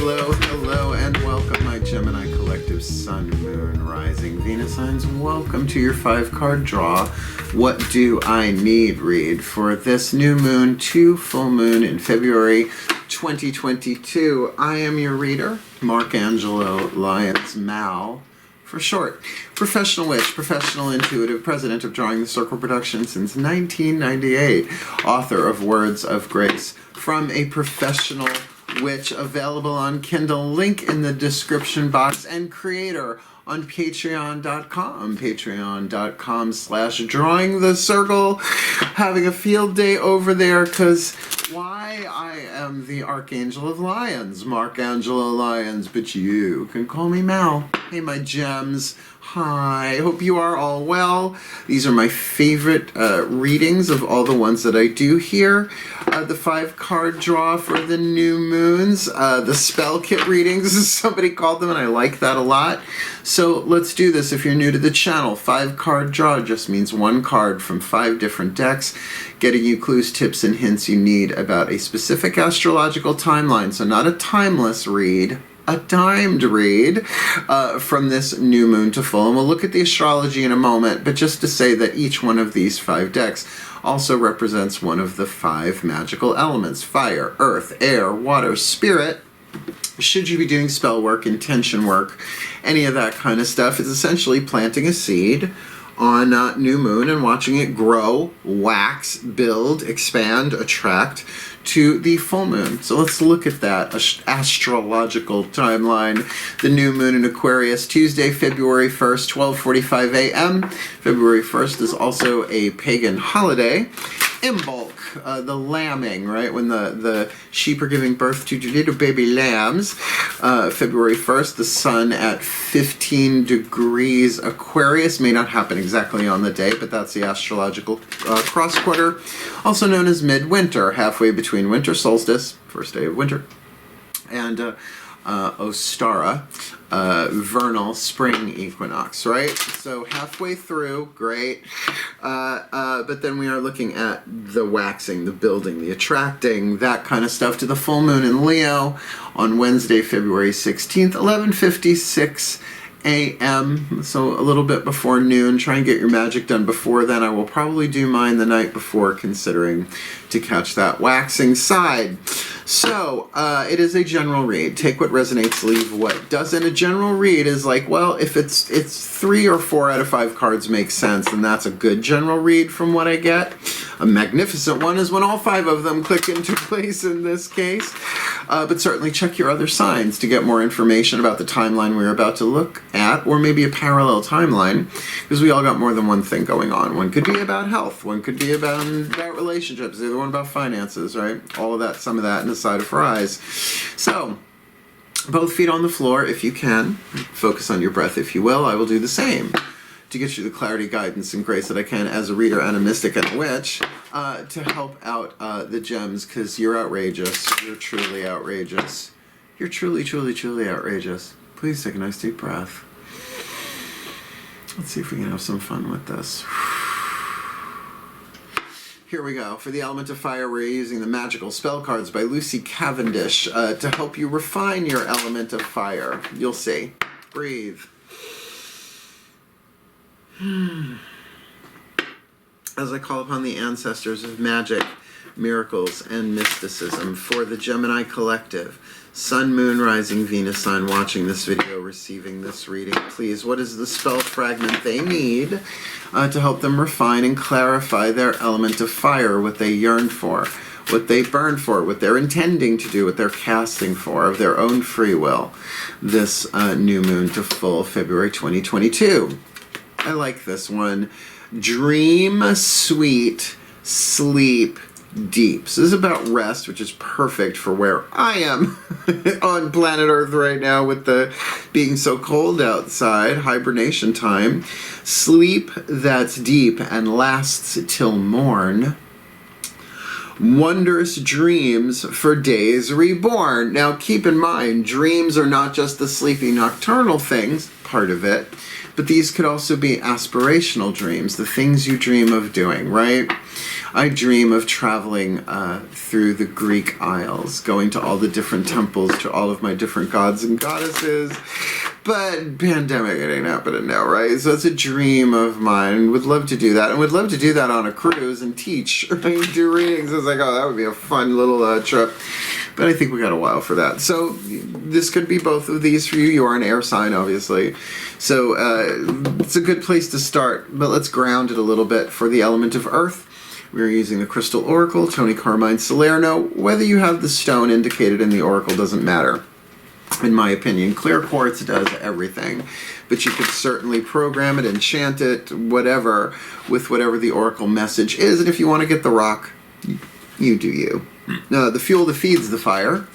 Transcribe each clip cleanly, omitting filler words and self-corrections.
Hello, hello, and welcome, my Gemini collective Sun, Moon, Rising, Venus signs. Welcome to your 5-card draw. What do I need read for this new moon to full moon in February 2022. I am your reader, Angelo, Lyons, Mal, for short. Professional witch, professional intuitive, president of Drawing the Circle Production since 1998. Author of Words of Grace from a Professional Witch, available on Kindle, link in the description box, and creator on patreon.com, patreon.com/drawingthecircle. Having a field day over there because why? I am the Archangel of Lyons, Angelo Lyons, but you can call me Mal. Hey, my gems. Hi, hope you are all well. These are my favorite readings of all the ones that I do here. The 5-card draw for the new moons, the spell kit readings, as somebody called them, and I like that a lot. So let's do this. If you're new to the channel, 5-card draw just means 1 card from 5 different decks, getting you clues, tips, and hints you need about a specific astrological timeline. So not a timeless read, a timed read from this new moon to full. And we'll look at the astrology in a moment, but just to say that each one of these 5 decks also represents one of the 5 magical elements: fire, earth, air, water, spirit. Should you be doing spell work, intention work, any of that kind of stuff, it's essentially planting a seed on new moon and watching it grow, wax, build, expand, attract to the full moon. So let's look at that astrological timeline. The new moon in Aquarius, Tuesday, February 1st, 12:45 a.m. February 1st is also a pagan holiday. Imbolc, the lambing, right? When the sheep are giving birth to little baby lambs. February 1st, the sun at 15 degrees Aquarius. May not happen exactly on the day, but that's the astrological cross quarter. Also known as midwinter, halfway between winter solstice, first day of winter, and Ostara, vernal spring equinox, right? So halfway through, great. But then we are looking at the waxing, the building, the attracting, that kind of stuff to the full moon in Leo on Wednesday, February 16th, 11:56 a.m. So a little bit before noon. Try and get your magic done before then. I will probably do mine the night before, considering to catch that waxing side. So it is a general read. Take what resonates, leave what doesn't. A general read is like, well, if it's 3 or 4 out of 5 cards make sense, then that's a good general read from what I get. A magnificent one is when all 5 of them click into place in this case. But certainly check your other signs to get more information about the timeline we're about to look at, or maybe a parallel timeline, because we all got more than one thing going on. One could be about health, one could be about relationships, the other one about finances, right? All of that, some of that, and a side of fries. So, both feet on the floor if you can. Focus on your breath if you will. I will do the same to get you the clarity, guidance, and grace that I can as a reader and a mystic and a witch to help out the gems, because you're outrageous. You're truly outrageous. You're truly, truly, truly outrageous. Please take a nice deep breath. Let's see if we can have some fun with this. Here we go. For the element of fire, we're using the Magical Spell Cards by Lucy Cavendish to help you refine your element of fire. You'll see. Breathe. As I call upon the ancestors of magic, miracles, and mysticism for the Gemini collective, Sun, Moon, Rising, Venus sign watching this video, receiving this reading, please, what is the spell fragment they need to help them refine and clarify their element of fire, what they yearn for, what they burn for, what they're intending to do, what they're casting for of their own free will, this new moon to full February 2022. I like this one. Dream sweet, sleep deep. So this is about rest, which is perfect for where I am on planet Earth right now with the being so cold outside, hibernation time. Sleep that's deep and lasts till morn. Wondrous dreams for days reborn. Now keep in mind, dreams are not just the sleepy nocturnal things, part of it. But these could also be aspirational dreams, the things you dream of doing, right? I dream of traveling through the Greek Isles, going to all the different temples, to all of my different gods and goddesses. But pandemic, it ain't happening now, right? So it's a dream of mine. Would love to do that. And would love to do that on a cruise and teach, right? Do readings. I was like, oh, that would be a fun little trip. But I think we got a while for that. So this could be both of these for you. You are an air sign, obviously. So it's a good place to start. But let's ground it a little bit for the element of earth. We're using the Crystal Oracle, Tony Carmine Salerno. Whether you have the stone indicated in the Oracle doesn't matter. In my opinion, clear quartz does everything. But you could certainly program it, enchant it, whatever, with whatever the Oracle message is. And if you want to get the rock, you do you. The fuel that feeds the fire,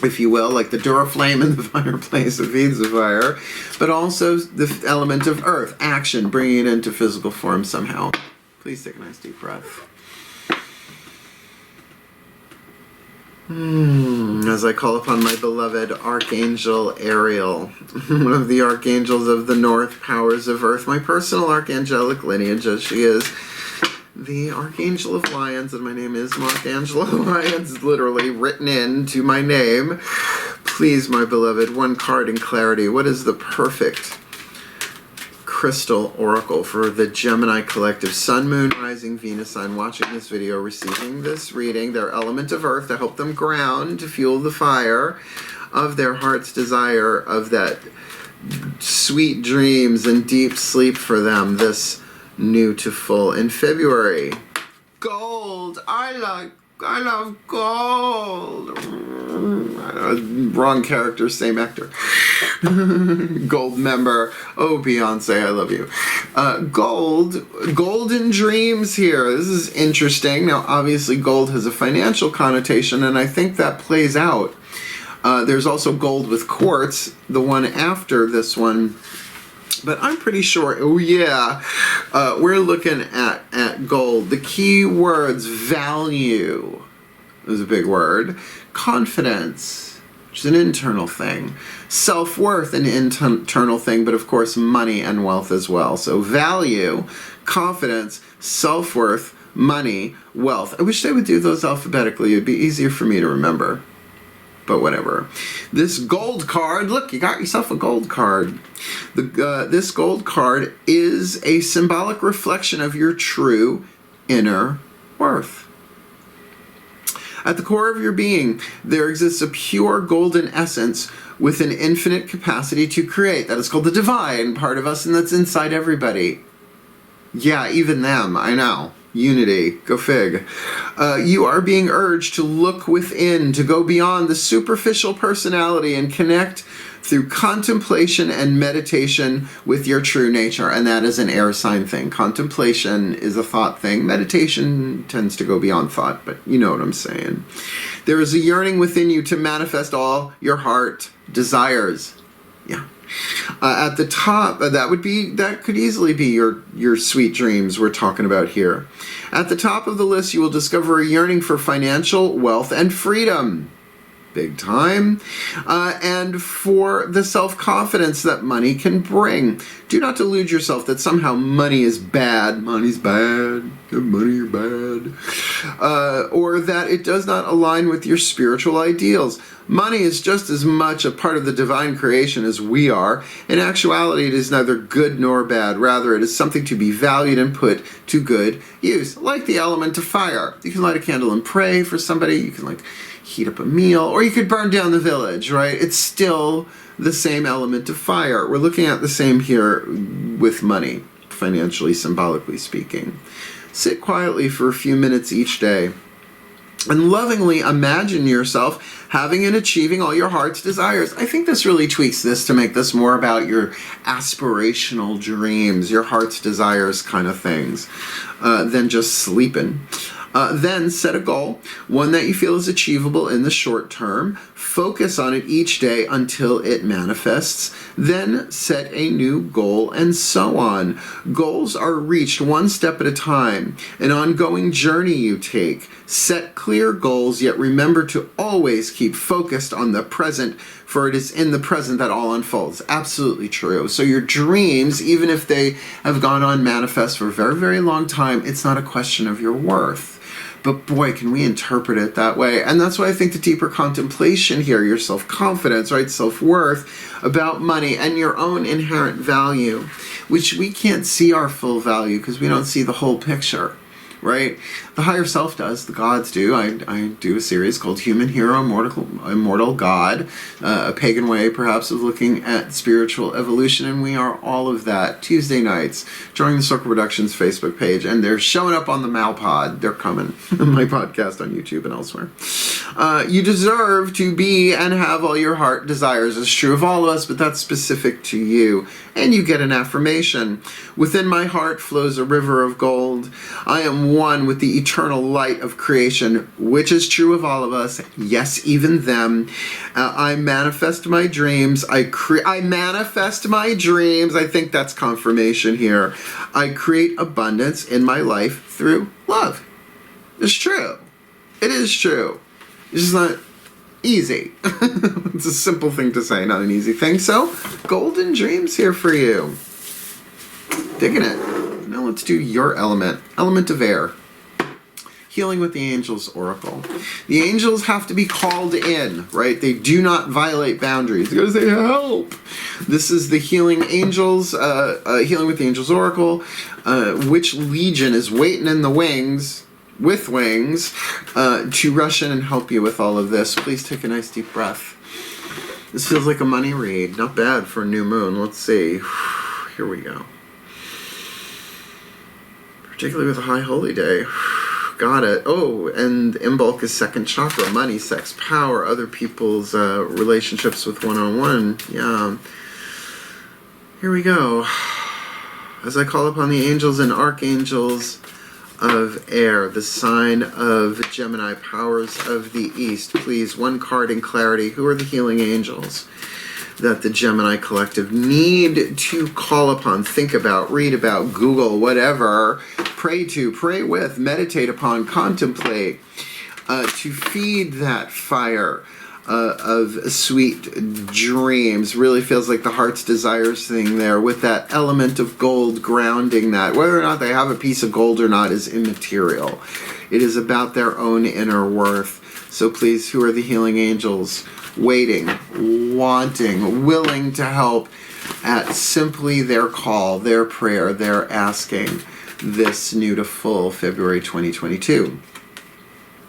if you will, like the Duraflame in the fireplace that feeds the fire, but also the element of earth, action, bringing it into physical form somehow. Please take a nice deep breath. As I call upon my beloved Archangel Ariel, one of the archangels of the north, powers of earth, my personal archangelic lineage, as she is the Archangel of Lyons, and my name is Angelo Lyons, literally written into my name. Please, my beloved, one card in clarity. What is the perfect crystal oracle for the Gemini collective? Sun, Moon, Rising, Venus sign watching this video, receiving this reading, their element of earth to help them ground, to fuel the fire of their heart's desire, of that sweet dreams and deep sleep for them this new to full in February. Gold. I love gold. Wrong character, same actor. Gold member. Oh, Beyonce, I love you. Golden dreams here. This is interesting. Now, obviously, gold has a financial connotation, and I think that plays out. There's also gold with quartz, the one after this one. But I'm pretty sure, oh yeah, we're looking at gold. The key words: value is a big word, confidence, which is an internal thing, self-worth, an internal thing, but of course money and wealth as well. So value, confidence, self-worth, money, wealth. I wish they would do those alphabetically. It'd be easier for me to remember. But whatever. This gold card, look, you got yourself a gold card. This gold card is a symbolic reflection of your true inner worth. At the core of your being, there exists a pure golden essence with an infinite capacity to create. That is called the divine part of us, and that's inside everybody. Yeah, even them, I know. Unity, go fig. You are being urged to look within, to go beyond the superficial personality and connect through contemplation and meditation with your true nature. And that is an air sign thing. Contemplation is a thought thing. Meditation tends to go beyond thought, but you know what I'm saying. There is a yearning within you to manifest all your heart desires. Yeah. At the top, that could easily be your sweet dreams we're talking about here. At the top of the list, you will discover a yearning for financial wealth and freedom. Big time. And for the self-confidence that money can bring. Do not delude yourself that somehow money is bad. Money's bad. Good money, you're bad. Or that it does not align with your spiritual ideals. Money is just as much a part of the divine creation as we are. In actuality, it is neither good nor bad. Rather, it is something to be valued and put to good use. Like the element of fire. You can light a candle and pray for somebody. You can heat up a meal. Or you could burn down the village, right? It's still the same element of fire. We're looking at the same here with money, financially, symbolically speaking. Sit quietly for a few minutes each day and lovingly imagine yourself having and achieving all your heart's desires. I think this really tweaks this to make this more about your aspirational dreams, your heart's desires kind of things, than just sleeping. Then set a goal, one that you feel is achievable in the short term. Focus on it each day until it manifests. Then set a new goal, and so on. Goals are reached one step at a time, an ongoing journey you take. Set clear goals, yet remember to always keep focused on the present, for it is in the present that all unfolds. Absolutely true. So your dreams, even if they have gone on manifest for a very, very long time, it's not a question of your worth. But boy, can we interpret it that way. And that's why I think the deeper contemplation here, your self-confidence, right, self-worth, about money and your own inherent value, which we can't see our full value because we don't see the whole picture, right? The higher self does, the gods do. I do a series called Human Hero, Immortal God, a pagan way perhaps of looking at spiritual evolution, and we are all of that. Tuesday nights, Drawing the Circle Productions Facebook page, and they're showing up on the Malpod. They're coming. My podcast on YouTube and elsewhere. You deserve to be and have all your heart desires. It's true of all of us, but that's specific to you. And you get an affirmation. Within my heart flows a river of gold. I am one with the eternal light of creation, which is true of all of us. Yes, even them. I manifest my dreams. I manifest my dreams. I think that's confirmation here. I create abundance in my life through love. It's true. It is true. It's just not easy. It's a simple thing to say, not an easy thing. So, golden dreams here for you. Digging it. Now let's do your element. Element of air. Healing with the Angels Oracle. The angels have to be called in, right? They do not violate boundaries. They gotta say, help! This is the Healing Angels, Healing with the Angels Oracle. Which legion is waiting in the wings, with wings, to rush in and help you with all of this. Please take a nice deep breath. This feels like a money read. Not bad for a new moon. Let's see. Here we go. Particularly with a high holy day. Got it. Oh, and in bulk is second chakra, money, sex, power, other people's relationships with one-on-one. Yeah. Here we go. As I call upon the angels and archangels of air, the sign of Gemini, powers of the east, please, one card in clarity. Who are the healing angels that the Gemini collective need to call upon, think about, read about, Google, whatever, pray to, pray with, meditate upon, contemplate, to feed that fire of sweet dreams? Really feels like the heart's desires thing there, with that element of gold grounding that. Whether or not they have a piece of gold or not is immaterial. It is about their own inner worth. So please, who are the healing angels? Waiting, wanting, willing to help at simply their call, their prayer, their asking this new to full February 2022.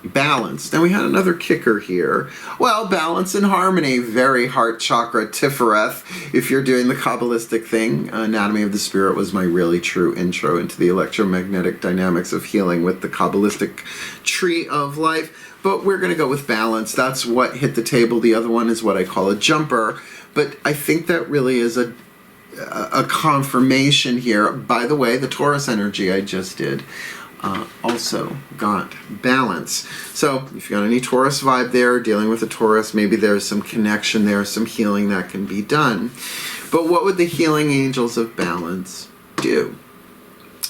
Balance. Now we had another kicker here. Well, balance and harmony, very heart chakra Tifereth. If you're doing the Kabbalistic thing, Anatomy of the Spirit was my really true intro into the electromagnetic dynamics of healing with the Kabbalistic tree of life. But we're going to go with balance. That's what hit the table. The other one is what I call a jumper. But I think that really is a confirmation here. By the way, the Taurus energy I just did also got balance. So if you got any Taurus vibe there, dealing with a Taurus, maybe there's some connection there, some healing that can be done. But what would the healing angels of balance do?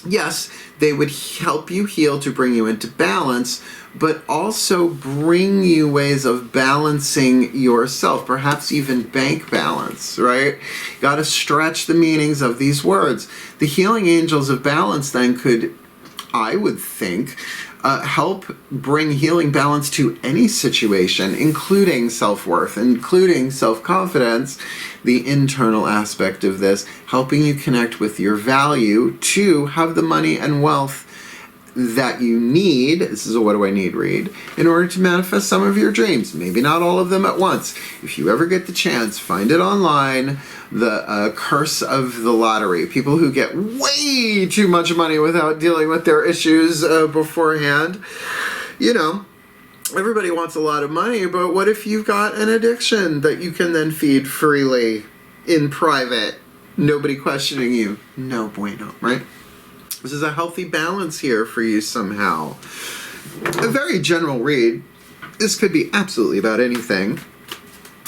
Yes, they would help you heal to bring you into balance, but also bring you ways of balancing yourself, perhaps even bank balance, right? Got to stretch the meanings of these words. The healing angels of balance then could, I would think, help bring healing balance to any situation, including self-worth, including self-confidence, the internal aspect of this, helping you connect with your value to have the money and wealth that you need. This is a what do I need read, in order to manifest some of your dreams. Maybe not all of them at once. If you ever get the chance, find it online, the curse of the lottery. People who get way too much money without dealing with their issues beforehand. You know, everybody wants a lot of money, but what if you've got an addiction that you can then feed freely in private? Nobody questioning you. No bueno, right? This is a healthy balance here for you somehow. A very general read. This could be absolutely about anything.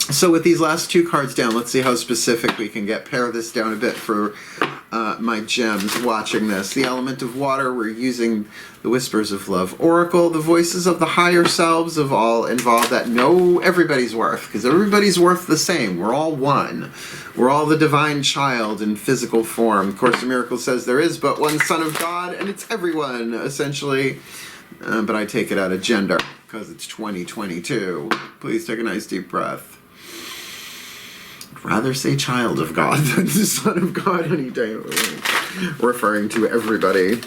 So with these last two cards down, let's see how specific we can get. Pare this down a bit for my gems watching this. The element of water, we're using the Whispers of Love Oracle, the voices of the higher selves of all involved that know everybody's worth, because everybody's worth the same. We're all one. We're all the divine child in physical form. Course in Miracles says there is but one Son of God, and it's everyone, essentially. But I take it out of gender, because it's 2022. Please take a nice deep breath. I'd rather say child of God than the Son of God any day of the week. Referring to everybody.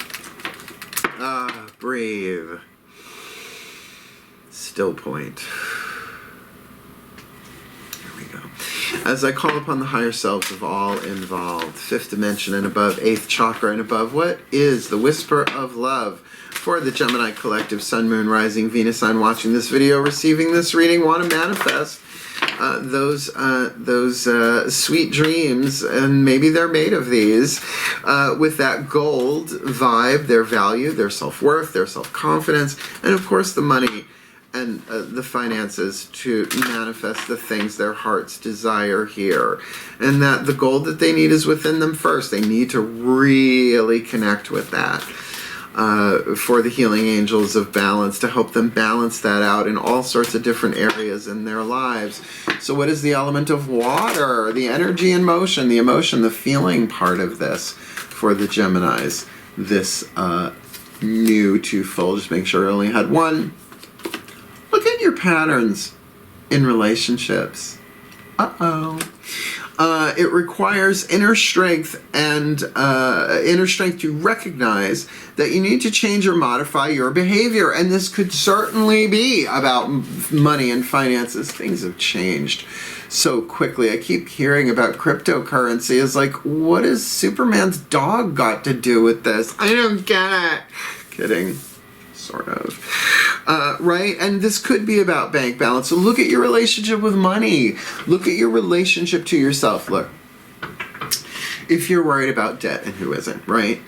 Breathe. Still point. Here we go. As I call upon the higher selves of all involved, 5th dimension and above, 8th chakra and above, what is the whisper of love for the Gemini collective, Sun, Moon, Rising, Venus sign watching this video, receiving this reading, want to manifest those sweet dreams, and maybe they're made of these, with that gold vibe, their value, their self-worth, their self-confidence, and of course the money and the finances to manifest the things their hearts desire here. And that the gold that they need is within them first. They need to really connect with that. For the healing angels of balance, to help them balance that out in all sorts of different areas in their lives. So what is the element of water? The energy and motion, the emotion, the feeling part of this for the Geminis. This new twofold, just make sure I only had one. Look at your patterns in relationships. It requires inner strength and inner strength to recognize that you need to change or modify your behavior. And this could certainly be about money and finances. Things have changed so quickly. I keep hearing about cryptocurrency. It's like, what has Superman's dog got to do with this? I don't get it. Kidding. Sort of. Right? And this could be about bank balance. So look at your relationship with money. Look at your relationship to yourself. Look, if you're worried about debt, and who isn't, right?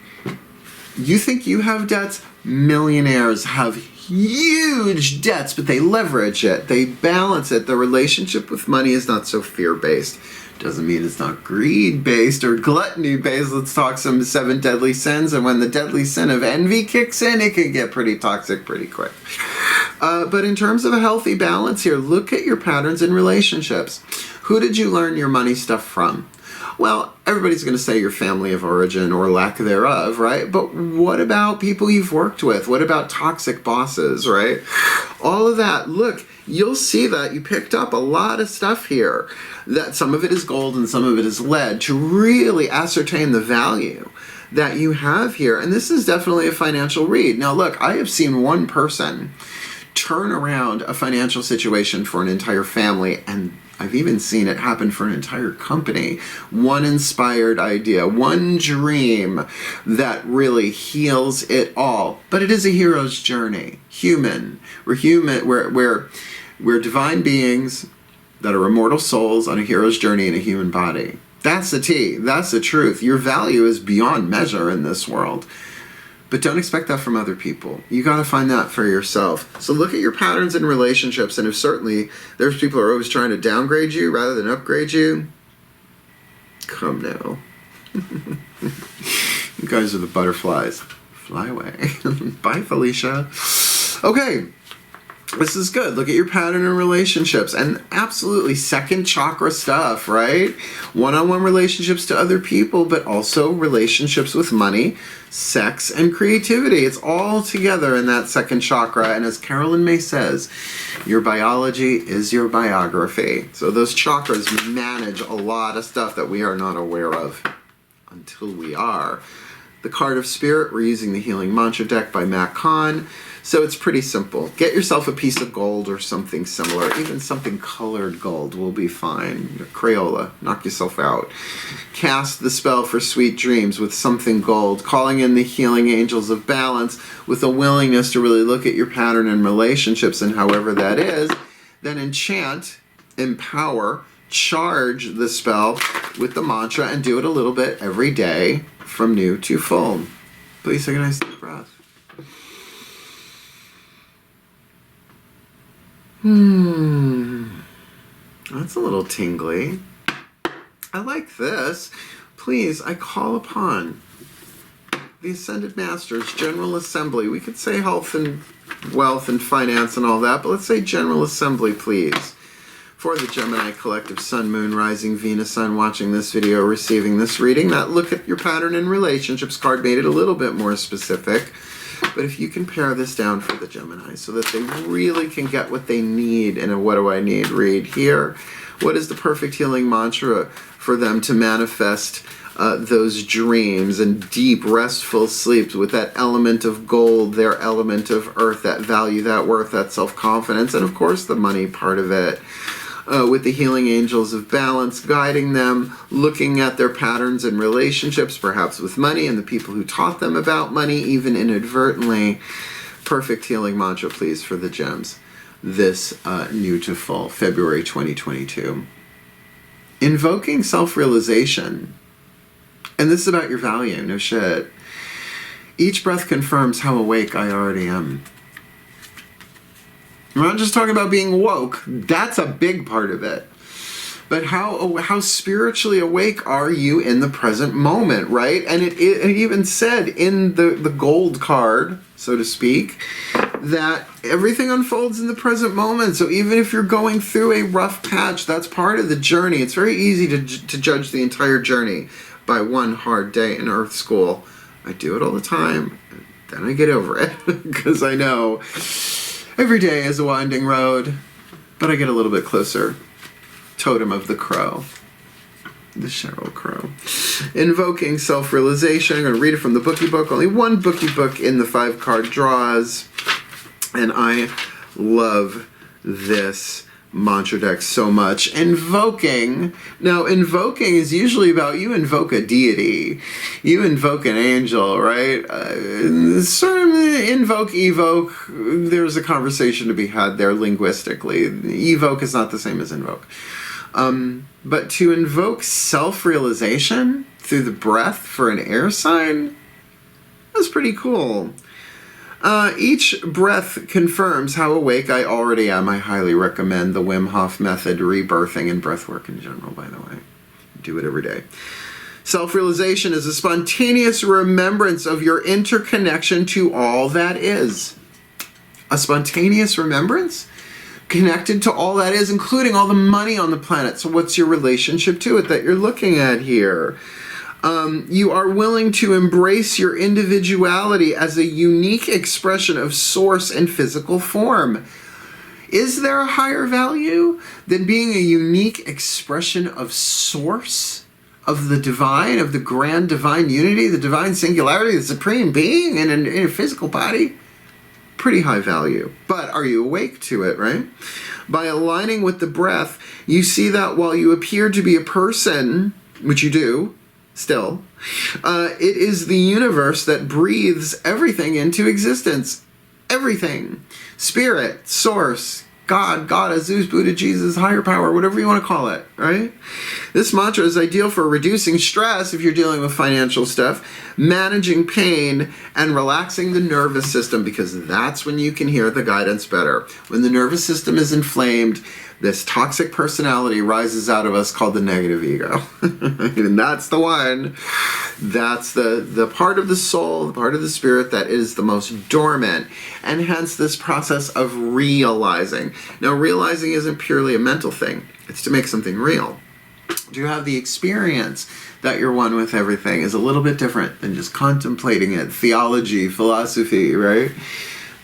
You think you have debts? Millionaires have huge debts, but they leverage it. They balance it. The relationship with money is not so fear-based. Doesn't mean it's not greed-based or gluttony-based. Let's talk some 7 deadly sins. And when the deadly sin of envy kicks in, it can get pretty toxic pretty quick. But in terms of a healthy balance here, look at your patterns in relationships. Who did you learn your money stuff from? Well, everybody's going to say your family of origin or lack thereof, right? But what about people you've worked with? What about toxic bosses, right? All of that. Look, you'll see that you picked up a lot of stuff here. That some of it is gold and some of it is lead, to really ascertain the value that you have here. And this is definitely a financial read. Now, look, I have seen one person turn around a financial situation for an entire family, and I've even seen it happen for an entire company. One inspired idea, one dream that really heals it all. But it is a hero's journey. Human. We're human. We're divine beings that are immortal souls on a hero's journey in a human body. That's the tea. That's the truth. Your value is beyond measure in this world. But don't expect that from other people. You got to find that for yourself. So look at your patterns in relationships, and if certainly there's people who are always trying to downgrade you rather than upgrade you, come now. You guys are the butterflies. Fly away. Bye, Felicia. Okay. This is good. Look at your pattern in relationships, and absolutely second chakra stuff, right? One-on-one relationships to other people, but also relationships with money, sex, and creativity. It's all together in that second chakra. And as Carolyn May says, your biology is your biography. So those chakras manage a lot of stuff that we are not aware of until we are. The card of spirit, we're using the Healing Mantra deck by Matt Kahn. So it's pretty simple. Get yourself a piece of gold or something similar. Even something colored gold will be fine. Crayola, knock yourself out. Cast the spell for sweet dreams with something gold, calling in the healing angels of balance with a willingness to really look at your pattern in relationships, and however that is, then enchant, empower, charge the spell with the mantra, and do it a little bit every day from new to full. Please take a nice deep breath. That's a little tingly. I like this. Please, I call upon the Ascended Masters, General Assembly. We could say health and wealth and finance and all that, but let's say General Assembly, please. For the Gemini Collective, Sun, Moon, Rising, Venus, Sun, watching this video, receiving this reading. That look at your pattern in relationships card made it a little bit more specific. But if you can pare this down for the Gemini so that they really can get what they need in a what do I need read here. What is the perfect healing mantra for them to manifest those dreams and deep, restful sleeps with that element of gold, their element of earth, that value, that worth, that self-confidence, and of course the money part of it. With the healing angels of balance guiding them, looking at their patterns and relationships, perhaps with money and the people who taught them about money, even inadvertently. Perfect healing mantra, please, for the gems. This new to full, February 2022. Invoking self-realization. And this is about your value, no shit. Each breath confirms how awake I already am. We're not just talking about being woke. That's a big part of it. But how spiritually awake are you in the present moment, right? And it even said in the gold card, so to speak, that everything unfolds in the present moment. So even if you're going through a rough patch, that's part of the journey. It's very easy to judge the entire journey by one hard day in Earth School. I do it all the time. Then I get over it because I know every day is a winding road, but I get a little bit closer. Totem of the Crow. The Sheryl Crow. Invoking self-realization. I'm going to read it from the bookie book. Only one bookie book in the 5-card draws. And I love this mantra deck so much. Invoking. Now, invoking is usually about you invoke a deity. You invoke an angel, right? Sort of invoke, evoke. There's a conversation to be had there linguistically. Evoke is not the same as invoke. But to invoke self-realization through the breath for an air sign, that's pretty cool. Each breath confirms how awake I already am. I highly recommend the Wim Hof method, rebirthing, and breathwork in general, by the way. Do it every day. Self-realization is a spontaneous remembrance of your interconnection to all that is. A spontaneous remembrance? Connected to all that is, including all the money on the planet. So what's your relationship to it that you're looking at here? You are willing to embrace your individuality as a unique expression of source and physical form. Is there a higher value than being a unique expression of source, of the divine, of the grand divine unity, the divine singularity, the supreme being in a physical body? Pretty high value. But are you awake to it, right? By aligning with the breath, you see that while you appear to be a person, which you do, still, it is the universe that breathes everything into existence. Everything. Spirit, source, God, Goddess, Zeus, Buddha, Jesus, higher power, whatever you want to call it, right? This mantra is ideal for reducing stress if you're dealing with financial stuff, managing pain, and relaxing the nervous system, because that's when you can hear the guidance better. When the nervous system is inflamed, this toxic personality rises out of us called the negative ego. And that's the one. That's the part of the soul, the part of the spirit that is the most dormant. And hence this process of realizing. Now, realizing isn't purely a mental thing. It's to make something real. To have the experience that you're one with everything is a little bit different than just contemplating it. Theology, philosophy, right?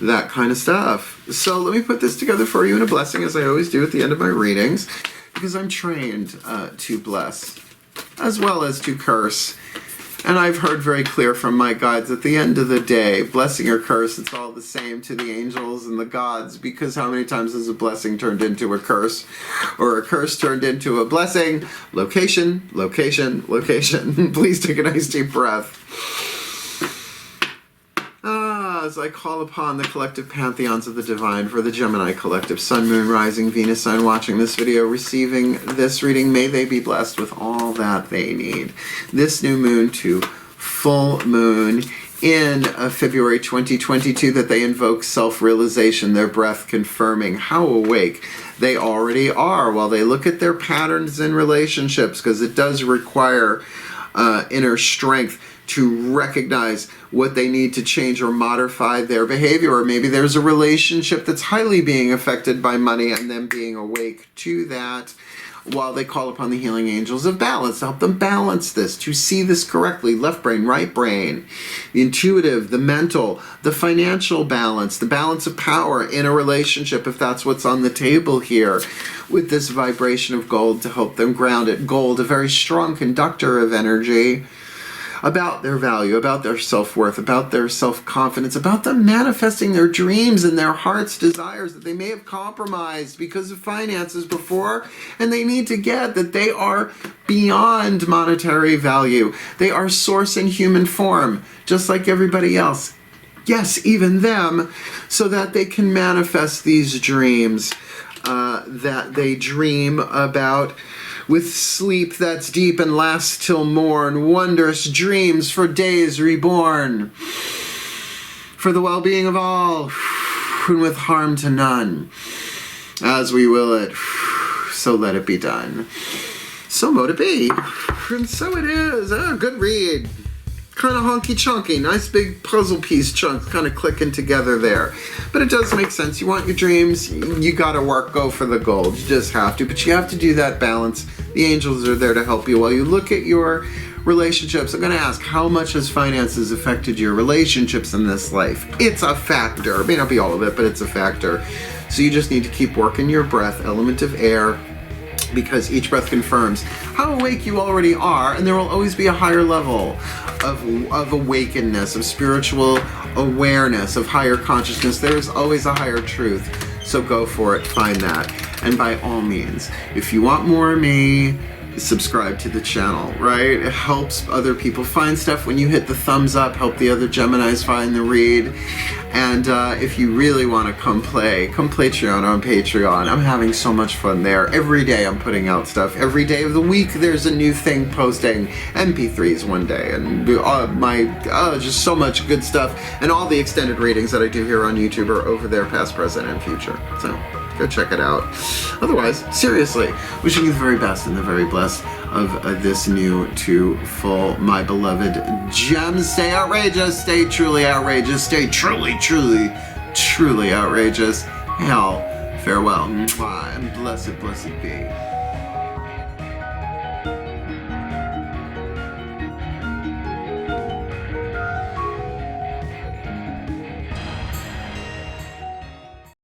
That kind of stuff. So let me put this together for you in a blessing, as I always do at the end of my readings, because I'm trained to bless as well as to curse. And I've heard very clear from my guides at the end of the day, blessing or curse, it's all the same to the angels and the gods, because how many times has a blessing turned into a curse, or a curse turned into a blessing? Location, location, location. Please take a nice deep breath. As I call upon the collective pantheons of the divine for the Gemini collective, Sun, Moon, Rising, Venus, Sun, watching this video, receiving this reading, may they be blessed with all that they need. This new moon to full moon in February 2022, that they invoke self-realization, their breath confirming how awake They already are. While they look at their patterns in relationships, because it does require inner strength to recognize what they need to change or modify their behavior. Or maybe there's a relationship that's highly being affected by money, and them being awake to that, while they call upon the healing angels of balance to help them balance this, to see this correctly. Left brain, right brain, the intuitive, the mental, the financial balance, the balance of power in a relationship, if that's what's on the table here, with this vibration of gold to help them ground it. Gold, a very strong conductor of energy, about their value, about their self-worth, about their self-confidence, about them manifesting their dreams and their heart's desires that they may have compromised because of finances before, and they need to get that they are beyond monetary value. They are source in human form, just like everybody else. Yes, even them, so that they can manifest these dreams that they dream about, with sleep that's deep and lasts till morn, wondrous dreams for days reborn, for the well-being of all, and with harm to none. As we will it, so let it be done. So mote it be. And so it is. Oh, good read. Kind of honky-chunky, nice big puzzle piece chunks kind of clicking together there. But it does make sense. You want your dreams, you gotta work, go for the gold. You just have to, but you have to do that balance. The angels are there to help you while you look at your relationships. I'm gonna ask, how much has finances affected your relationships in this life? It's a factor. It may not be all of it, but it's a factor. So you just need to keep working your breath, element of air, because each breath confirms how awake you already are, and there will always be a higher level of awakeness, of spiritual awareness, of higher consciousness. There's always a higher truth. So go for it, find that. And by all means, if you want more of me, subscribe to the channel, right? It helps other people find stuff. When you hit the thumbs up, help the other Geminis find the read. And if you really want to come play Patreon on Patreon. I'm having so much fun there. Every day I'm putting out stuff. Every day of the week there's a new thing posting. MP3s one day, and just so much good stuff. And all the extended readings that I do here on YouTube are over there, past, present, and future. So go check it out. Otherwise, seriously, wishing you the very best and the very blessed of this new to full, my beloved gems. Stay outrageous, stay truly outrageous, stay truly, truly, truly outrageous. Hell, farewell, mwah, and blessed, blessed be.